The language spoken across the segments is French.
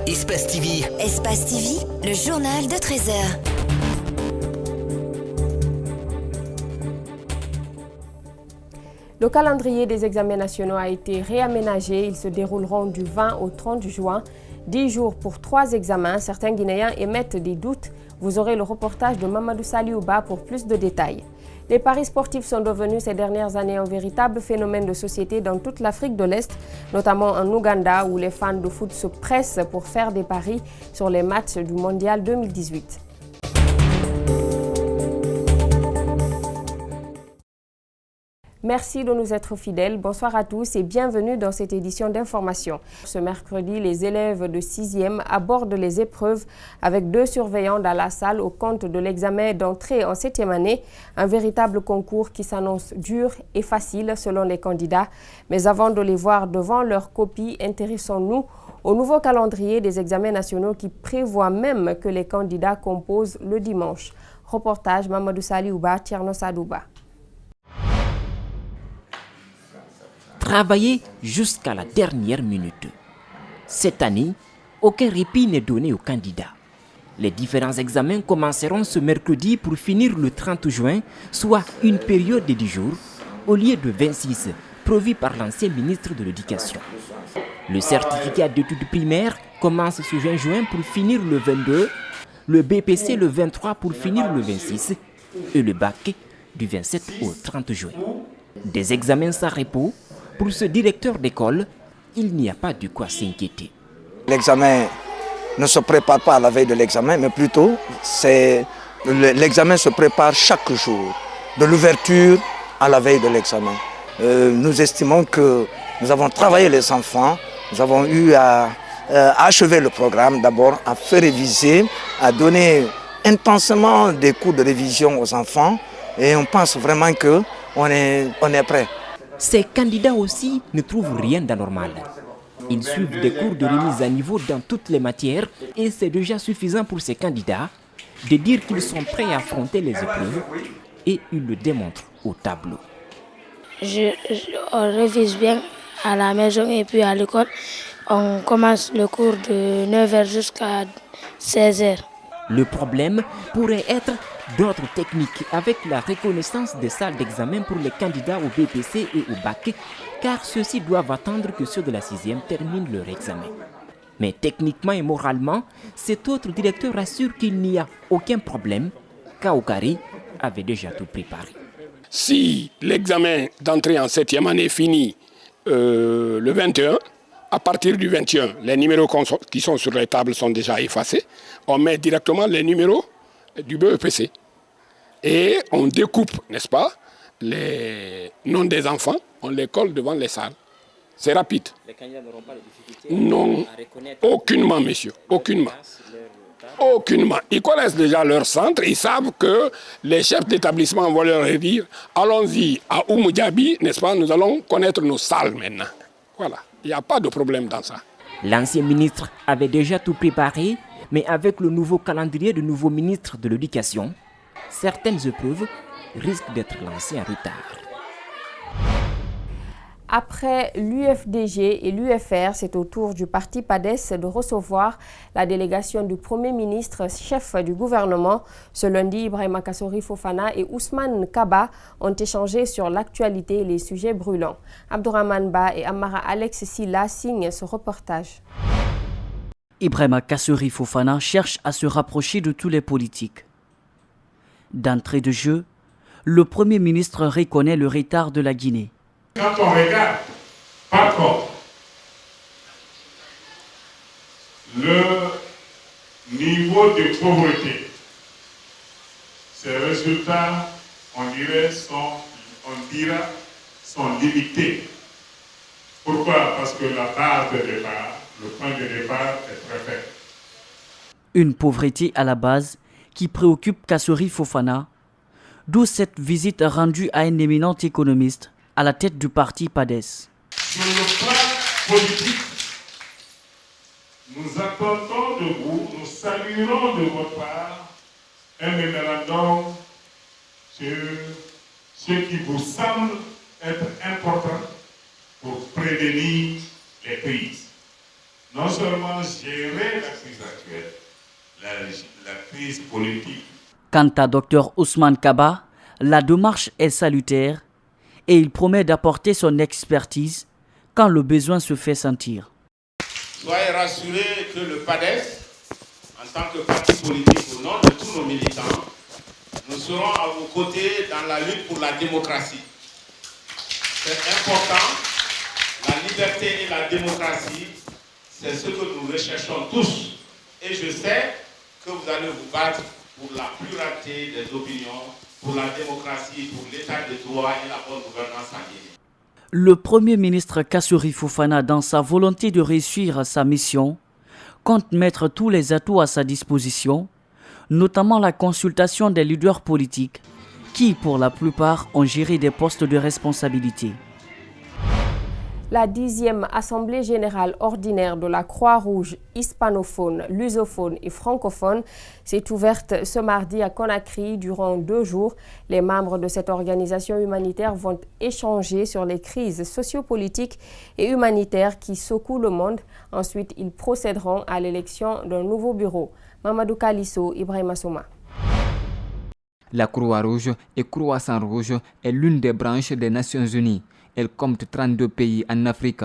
Espace TV. Espace TV, le journal de 13h. Le calendrier des examens nationaux a été réaménagé. Ils se dérouleront du 20 au 30 juin. 10 jours pour 3 examens. Certains Guinéens émettent des doutes. Vous aurez le reportage de Mamadou Saliouba pour plus de détails. Les paris sportifs sont devenus ces dernières années un véritable phénomène de société dans toute l'Afrique de l'Est, notamment en Ouganda où les fans de foot se pressent pour faire des paris sur les matchs du Mondial 2018. Merci de nous être fidèles. Bonsoir à tous et bienvenue dans cette édition d'information. Ce mercredi, les élèves de 6e abordent les épreuves avec 2 surveillants dans la salle au compte de l'examen d'entrée en 7e année. Un véritable concours qui s'annonce dur et facile selon les candidats. Mais avant de les voir devant leurs copies, intéressons-nous au nouveau calendrier des examens nationaux qui prévoit même que les candidats composent le dimanche. Reportage Mamadou Saliouba, Tierno Sadouba. Travailler jusqu'à la dernière minute. Cette année, aucun répit n'est donné aux candidats. Les différents examens commenceront ce mercredi pour finir le 30 juin, soit une période de 10 jours, au lieu de 26 prévus par l'ancien ministre de l'Éducation. Le certificat d'études primaires commence ce juin pour finir le 22, le BPC le 23 pour finir le 26 et le bac du 27 au 30 juin. Des examens sans repos. Pour ce directeur d'école, il n'y a pas de quoi s'inquiéter. L'examen ne se prépare pas à la veille de l'examen, mais plutôt l'examen se prépare chaque jour, de l'ouverture à la veille de l'examen. Nous estimons que nous avons travaillé les enfants, nous avons eu à achever le programme d'abord, à faire réviser, à donner intensément des cours de révision aux enfants et on pense vraiment qu'on est prêt. Ces candidats aussi ne trouvent rien d'anormal. Ils suivent des cours de remise à niveau dans toutes les matières et c'est déjà suffisant pour ces candidats de dire qu'ils sont prêts à affronter les épreuves et ils le démontrent au tableau. On révise bien à la maison et puis à l'école. On commence le cours de 9h jusqu'à 16h. Le problème pourrait être d'ordre technique avec la reconnaissance des salles d'examen pour les candidats au BPC et au bac, car ceux-ci doivent attendre que ceux de la 6e terminent leur examen. Mais techniquement et moralement, cet autre directeur assure qu'il n'y a aucun problème, Kaokari avait déjà tout préparé. Si l'examen d'entrée en 7e année finit le 21, à partir du 21, les numéros qui sont sur les tables sont déjà effacés. On met directement les numéros du BEPC. Et on découpe, n'est-ce pas, les noms des enfants, on les colle devant les salles. C'est rapide. Les candidats n'auront pas de difficulté non, à reconnaître. Aucunement, monsieur, aucunement. Aucunement. Ils connaissent déjà leur centre, ils savent que les chefs d'établissement vont leur dire « Allons-y à Oumou-Diaby, n'est-ce pas, nous allons connaître nos salles maintenant. » Voilà. Il n'y a pas de problème dans ça. L'ancien ministre avait déjà tout préparé, mais avec le nouveau calendrier du nouveau ministre de l'Éducation, certaines épreuves risquent d'être lancées en retard. Après l'UFDG et l'UFR, c'est au tour du parti PADES de recevoir la délégation du Premier ministre, chef du gouvernement. Ce lundi, Ibrahima Kassori Fofana et Ousmane Kaba ont échangé sur l'actualité et les sujets brûlants. Abdourahmane Ba et Amara Alex Silla signent ce reportage. Ibrahima Kassori Fofana cherche à se rapprocher de tous les politiques. D'entrée de jeu, le Premier ministre reconnaît le retard de la Guinée. Quand on regarde, par contre, le niveau de pauvreté, ces résultats, on dira, sont limités. Pourquoi? Parce que la base de départ, le point de départ est très faible. Une pauvreté à la base qui préoccupe Kassori Fofana, d'où cette visite rendue à un éminent économiste à la tête du parti PADES. Sur le plan politique, nous attendons de vous, nous saluerons de votre part un mémorandum sur ce qui vous semble être important pour prévenir les crises. non seulement gérer la crise actuelle, la crise politique. Quant à Dr Ousmane Kaba, la démarche est salutaire et il promet d'apporter son expertise quand le besoin se fait sentir. Soyez rassurés que le PADES, en tant que parti politique au nom de tous nos militants, nous serons à vos côtés dans la lutte pour la démocratie. C'est important, la liberté et la démocratie, c'est ce que nous recherchons tous. Et je sais que vous allez vous battre pour la pluralité des opinions, pour la démocratie, pour l'état de droit et la bonne gouvernance en Guinée. Le Premier ministre Kassory Fofana, dans sa volonté de réussir sa mission, compte mettre tous les atouts à sa disposition, notamment la consultation des leaders politiques qui, pour la plupart, ont géré des postes de responsabilité. La 10e Assemblée générale ordinaire de la Croix-Rouge hispanophone, lusophone et francophone s'est ouverte ce mardi à Conakry durant 2 jours. Les membres de cette organisation humanitaire vont échanger sur les crises sociopolitiques et humanitaires qui secouent le monde. Ensuite, ils procéderont à l'élection d'un nouveau bureau. Mamadou Kalisso, Ibrahima Souma. La Croix-Rouge et Croissant-Rouge est l'une des branches des Nations Unies. Elle compte 32 pays en Afrique.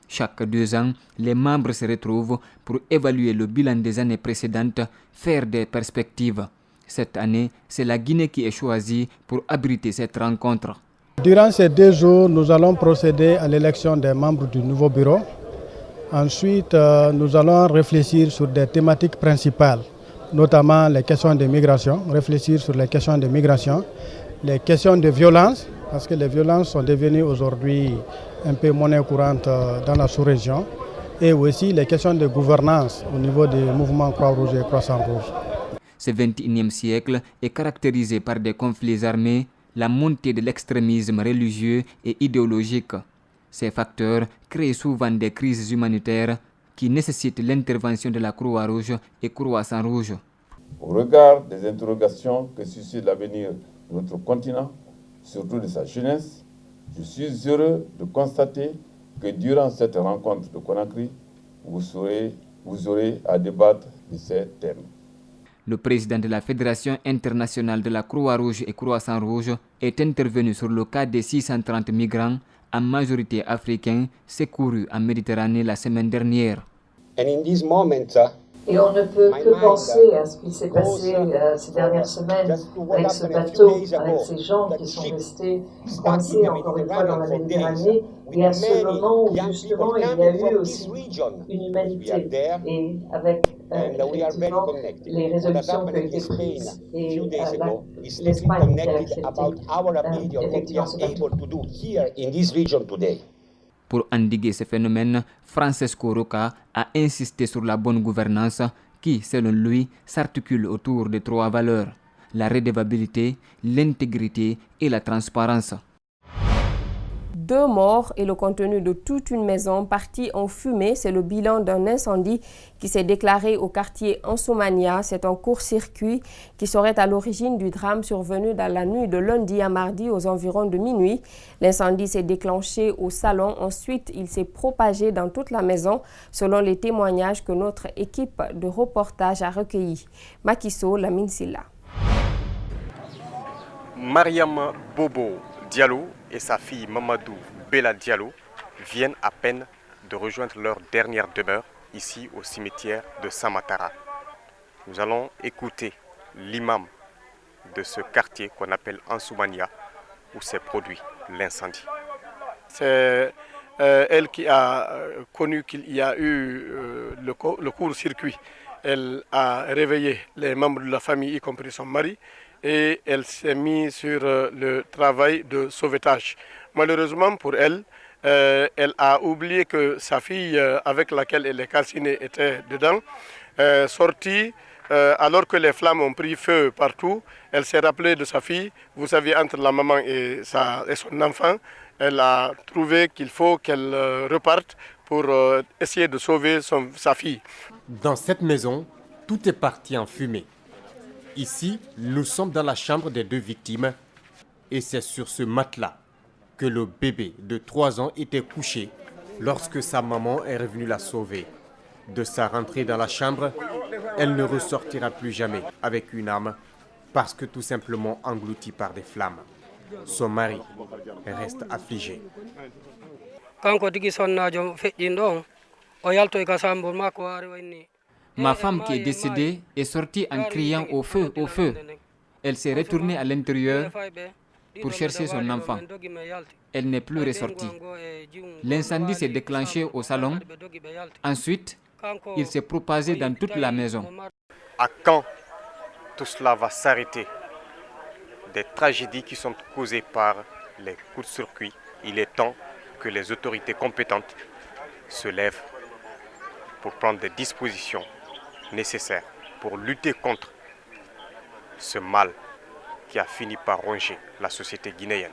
Chaque 2 ans, les membres se retrouvent pour évaluer le bilan des années précédentes, faire des perspectives. Cette année, c'est la Guinée qui est choisie pour abriter cette rencontre. Durant ces 2 jours, nous allons procéder à l'élection des membres du nouveau bureau. Ensuite, nous allons réfléchir sur des thématiques principales, notamment les questions de migration, réfléchir sur les questions de migration, les questions de violence, parce que les violences sont devenues aujourd'hui un peu monnaie courante dans la sous-région, et aussi les questions de gouvernance au niveau des mouvements Croix-Rouge et Croissant-Rouge. Ce 21e siècle est caractérisé par des conflits armés, la montée de l'extrémisme religieux et idéologique. Ces facteurs créent souvent des crises humanitaires qui nécessitent l'intervention de la Croix-Rouge et Croissant-Rouge. Au regard des interrogations que suscite l'avenir de notre continent, surtout de sa jeunesse, je suis heureux de constater que durant cette rencontre de Conakry, vous aurez à débattre de ces thèmes. Le président de la Fédération internationale de la Croix-Rouge et Croissant-Rouge est intervenu sur le cas des 630 migrants, en majorité africains, secourus en Méditerranée la semaine dernière. Et on ne peut que penser à ce qui s'est passé ces dernières semaines avec ce bateau, avec ces gens qui sont restés coincés encore une fois dans la Méditerranée, et à ce moment où justement il y a eu aussi une humanité, et avec effectivement les résolutions qui ont été prises et l'Espagne qui a accepté effectivement ce bateau. Pour endiguer ce phénomène, Francesco Roca a insisté sur la bonne gouvernance qui, selon lui, s'articule autour de 3 valeurs: la redevabilité, l'intégrité et la transparence. 2 morts et le contenu de toute une maison partie en fumée. C'est le bilan d'un incendie qui s'est déclaré au quartier Ansoumania. C'est un court-circuit qui serait à l'origine du drame survenu dans la nuit de lundi à mardi aux environs de minuit. L'incendie s'est déclenché au salon. Ensuite, il s'est propagé dans toute la maison, selon les témoignages que notre équipe de reportage a recueillis. Makiso, Lamine Silla. Mariam Bobo Diallo et sa fille Mamadou Bella Diallo viennent à peine de rejoindre leur dernière demeure ici au cimetière de Samatara. Nous allons écouter l'imam de ce quartier qu'on appelle Ansoumania où s'est produit l'incendie. C'est elle qui a connu qu'il y a eu le court-circuit. Elle a réveillé les membres de la famille, y compris son mari, et elle s'est mise sur le travail de sauvetage. Malheureusement pour elle, elle a oublié que sa fille avec laquelle elle est calcinée était dedans, sortie alors que les flammes ont pris feu partout. Elle s'est rappelée de sa fille. Vous savez, entre la maman et son enfant, elle a trouvé qu'il faut qu'elle reparte pour essayer de sauver sa fille. Dans cette maison, tout est parti en fumée. Ici, nous sommes dans la chambre des 2 victimes et c'est sur ce matelas que le bébé de 3 ans était couché lorsque sa maman est revenue la sauver. De sa rentrée dans la chambre, elle ne ressortira plus jamais avec une âme parce que tout simplement engloutie par des flammes. Son mari reste affligé. Ma femme qui est décédée est sortie en criant au feu, au feu. Elle s'est retournée à l'intérieur pour chercher son enfant. Elle n'est plus ressortie. L'incendie s'est déclenché au salon. Ensuite, il s'est propagé dans toute la maison. À quand tout cela va s'arrêter? Des tragédies qui sont causées par les coups de circuit. Il est temps que les autorités compétentes se lèvent pour prendre des dispositions nécessaires pour lutter contre ce mal qui a fini par ronger la société guinéenne.